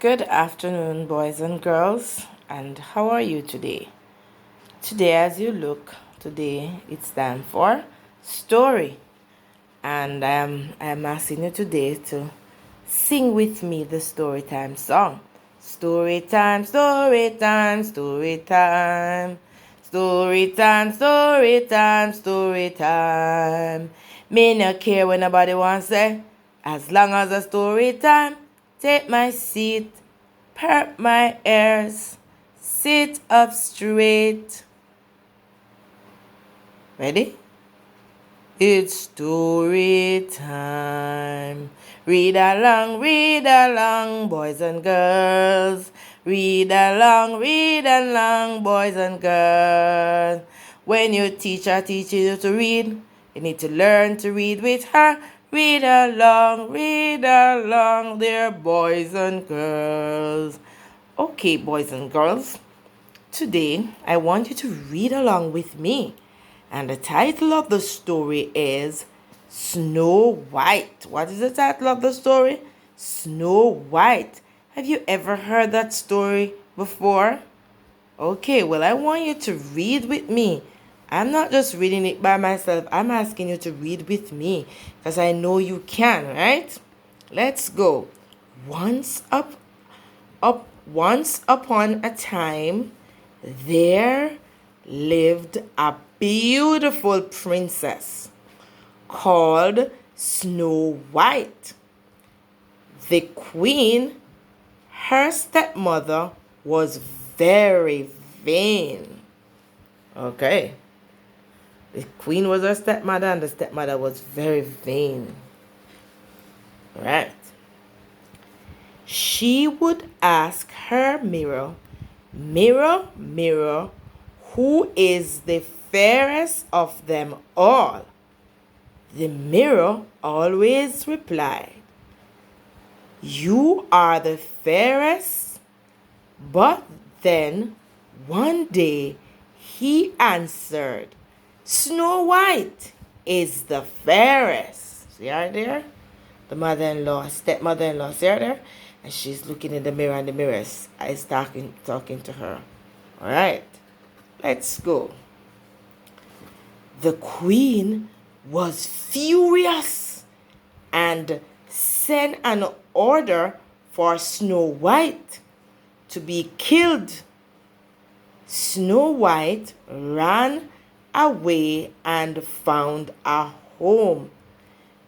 Good afternoon, boys and girls, and how are you today? Today, as you look, today it's time for story, and I'm asking you today to sing with me the story time song. Story time, story time, story time. Story time, story time, story time. Me no care what nobody wants say, as long as a story time. Take my seat, perk my ears, sit up straight. Ready? It's story time. Read along, boys and girls. Read along, boys and girls. When your teacher teaches you to read, you need to learn to read with her. Read along, dear boys and girls. Okay, boys and girls. Today, I want you to read along with me. And the title of the story is Snow White. What is the title of the story? Snow White. Have you ever heard that story before? Okay, well, I want you to read with me. I'm not just reading it by myself. I'm asking you to read with me because I know you can, right? Let's go. Once upon a time, there lived a beautiful princess called Snow White. The queen, her stepmother, was very vain. Okay. The queen was her stepmother, and the stepmother was very vain. Right. She would ask her mirror, "Mirror, mirror, who is the fairest of them all?" The mirror always replied, "You are the fairest." But then one day he answered, "Snow White is the fairest." See her there? The mother-in-law, stepmother-in-law, see her there? And she's looking in the mirror, and the mirror is talking to her. All right, let's go. The queen was furious and sent an order for Snow White to be killed. Snow White ran away and found a home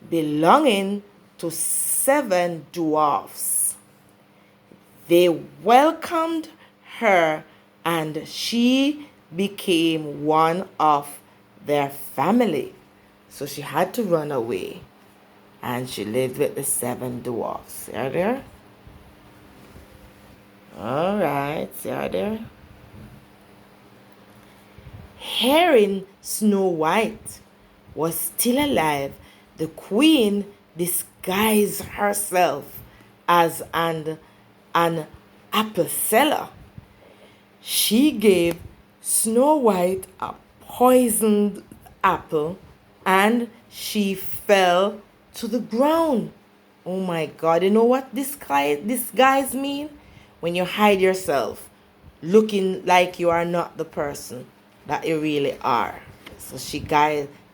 belonging to 7 dwarfs. They welcomed her, and she became one of their family. So she had to run away, and she lived with the 7 dwarfs. Are there? All right, are there? Hearing Snow White was still alive, the queen disguised herself as an apple seller. She gave Snow White a poisoned apple, and she fell to the ground. Oh my God, you know what disguise mean? When you hide yourself, looking like you are not the person that you really are. So she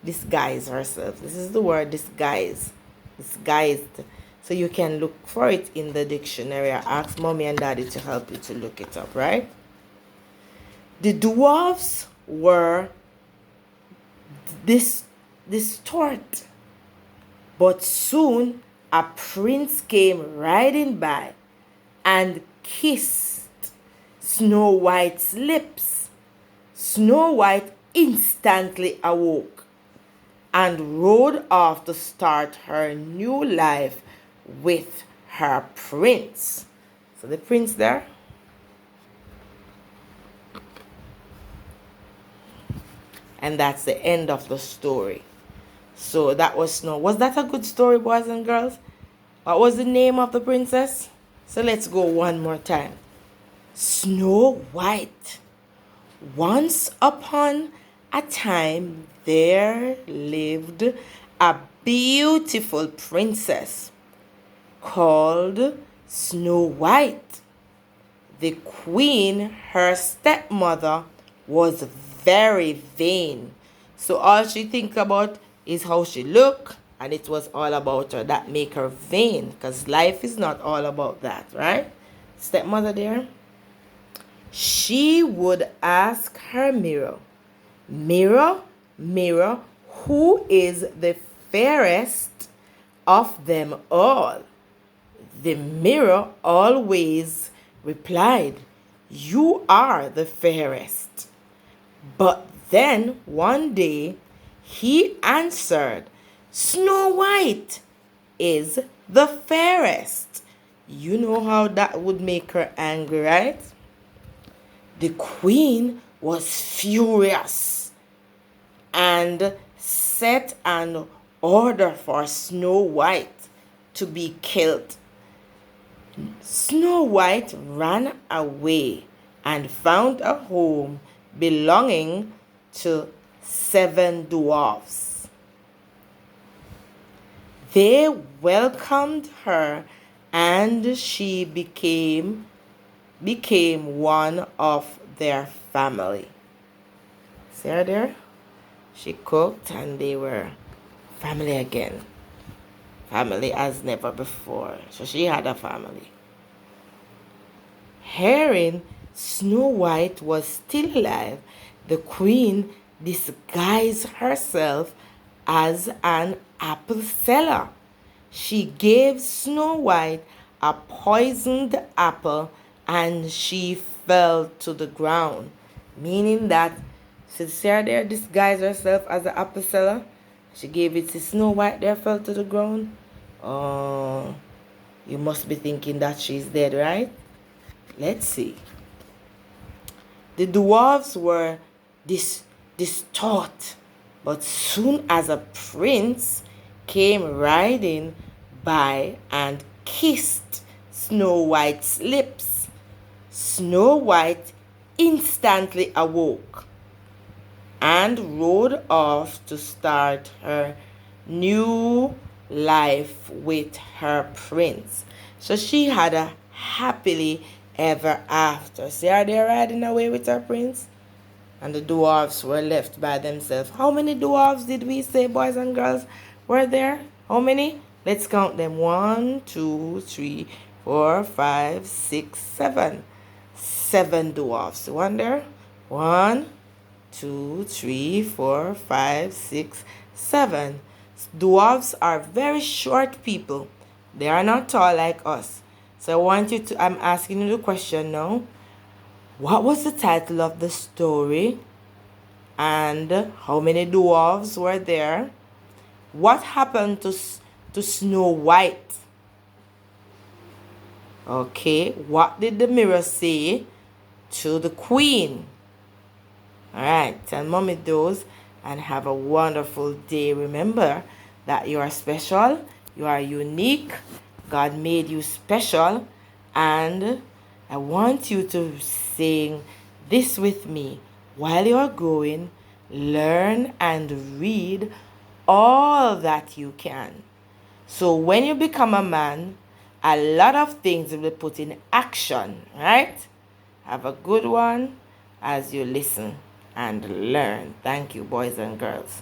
disguised herself. This is the word disguise. Disguised. So you can look for it in the dictionary. Ask mommy and daddy to help you to look it up, right? The dwarfs were distraught, but soon a prince came riding by and kissed Snow White's lips. Snow White instantly awoke and rode off to start her new life with her prince. So the prince there. And that's the end of the story. So that was Snow. Was that a good story, boys and girls? What was the name of the princess? So let's go one more time. Snow White. Once upon a time, there lived a beautiful princess called Snow White. The queen, her stepmother, was very vain. So all she think about is how she look, and it was all about her. That make her vain, because life is not all about that, right? Stepmother there. She would ask her mirror, "Mirror, mirror, who is the fairest of them all?" The mirror always replied, "You are the fairest." But then one day he answered, "Snow White is the fairest." You know how that would make her angry, right? The queen was furious and set an order for Snow White to be killed. Snow White ran away and found a home belonging to 7 dwarfs. They welcomed her and she became one of their family. See her there? She cooked and they were family again. Family as never before. So she had a family. Hearing Snow White was still alive, the queen disguised herself as an apple seller. She gave Snow White a poisoned apple and she fell to the ground. Meaning that Sarah there disguised herself as an apple seller. She gave it to Snow White there, fell to the ground. Oh, you must be thinking that she's dead, right? Let's see. The dwarves were distraught, but soon as a prince came riding by and kissed Snow White's lips, Snow White instantly awoke and rode off to start her new life with her prince. So she had a happily ever after. See how they're riding away with her prince? And the dwarves were left by themselves. How many dwarves did we say, boys and girls, were there? How many? Let's count them. 1, 2, 3, 4, 5, 6, 7. 7 dwarfs. Wonder? 1, 2, 3, 4, 5, 6, 7. Dwarves are very short people. They are not tall like us. So I want you to, I'm asking you the question now. What was the title of the story? And how many dwarves were there? What happened to Snow White? Okay, what did the mirror say to the queen? Alright, tell mommy those and have a wonderful day. Remember that you are special, you are unique, God made you special, and I want you to sing this with me. While you are growing, learn and read all that you can. So when you become a man, a lot of things will be put in action, right? Have a good one as you listen and learn. Thank you, boys and girls.